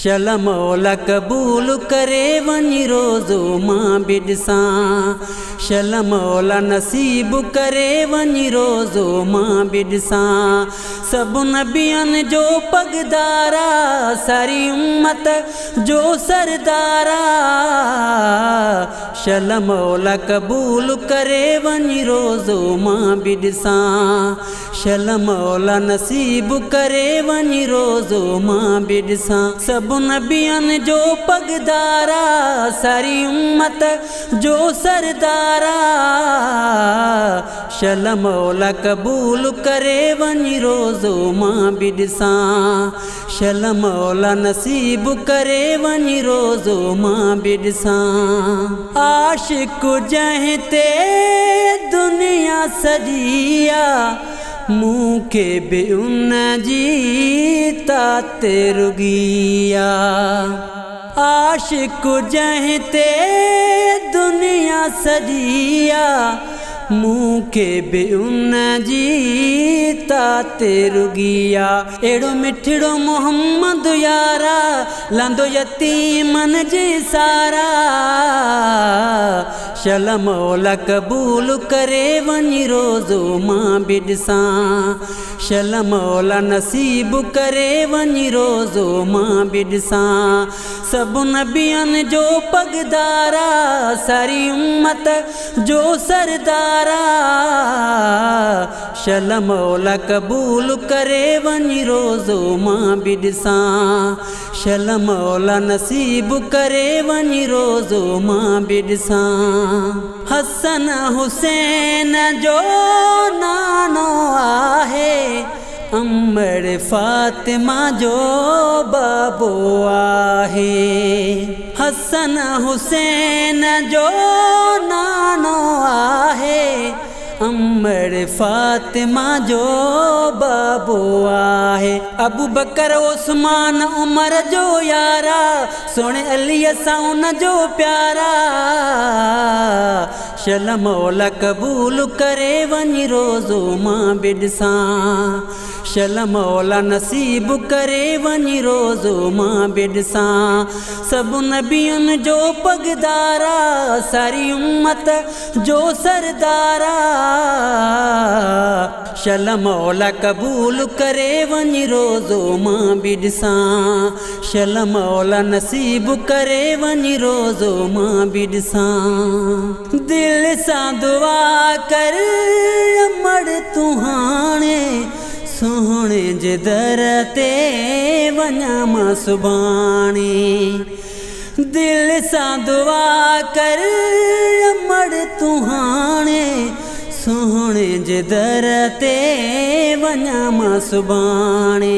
शल मौला कबूल करे वञी रोज़ो मां बि ॾिसां। शल मौला नसीब करे वञी रोज़ो मां बि ॾिसां। सभु नबियनि जो पगदारा, सारी उम्मत जो सरदारा। शल मौला कबूल करे वञी रोज़ो मां बि ॾिसां। शल मौला नसीब करे वञी रोज़ो मां बि ॾिसां। सभु नबियनि जो पगदारा, सारी उम्मत जो सरदारा। शल मौला कबूल करे वञी रोज़ो मां बि ॾिसां। शल मौला नसीब करे वञी रोज़ो मां बि ॾिसां। आशिक़ जंहिं ते दुनिया सॼी आ, मूंखे बि उन जी तात रुॻी आ। आशिक़ जंहिं ते दुनिया सॼी आ, मूंखे बि उन जी तात रुॻी आ। अहिड़ो मिठड़ो मोहम्मद यारा, लंदो यतीमन जी सारा। शल मौला कबूल करे वञी रोज़ो मां बि ॾिसां। शल मौला नसीब करे वञी रोज़ो मां बि ॾिसां। सभु नबियनि जो पगदारा, सारी उम्मत जो सरदारा। शल मौला कबूल करे वञी रोज़ो मां बि ॾिसां। शल मौला नसीब करे वञी रोज़ो मां बि ॾिसां। हसन हुसैन जो नानो आहे, अमर फातिमा जो बाबो आहे। हसन हुसैन जो नानो आहे, अमर फातिमा जो बाबो आहे। अबू बकर उस्मान उमर जो यारा, सोणे अलीअ सां उन जो प्यारा। शल मौला कबूल करे वञी रोज़ो मां बि ॾिसां। शल मौला नसीब करे वञी रोज़ो मां बि ॾिसां। सभु नबियनि जो पगदारा, सारी उम्मत जो सरदारा। शल मौला कबूल करे वञी रोज़ो मां बि ॾिसां। शल मौला नसीब करे वञी रोज़ो मां बि ॾिसां। दिल सां दुआ कर अमड़ तूं हाणे, सोहणे जे दर ते वञा मां सुभाणे। दिल सां दुआ कर अमड़ तूं हाणे, सोहणे जे दर ते वञा मां सुभाणे।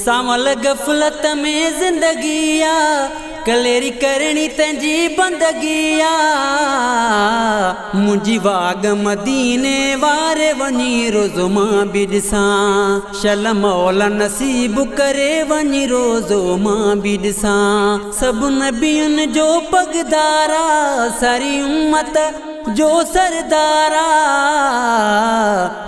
सावल गफ़लत में ज़िंदगी आ, कलेरी करणी तंहिंजी बंदगी आ। मुंहिंजी वाग मदीने वारे वञी रोज़ो मां बि ॾिसां। शल मौला नसीब करे वञी रोज़ो मां बि ॾिसां। सभु नबियनि जो पगदारा, सारी उम्मत जो सरदारा।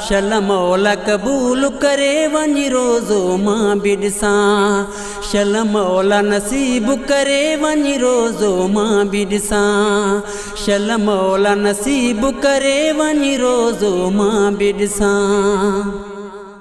शल मौला कबूल करे वञी रोज़ो मां बि ॾिसां। शल मौला नसीब करे वञी रोज़ो मां बि ॾिसां। शल मौला नसीब करे वञी रोज़ो मां बि ॾिसां।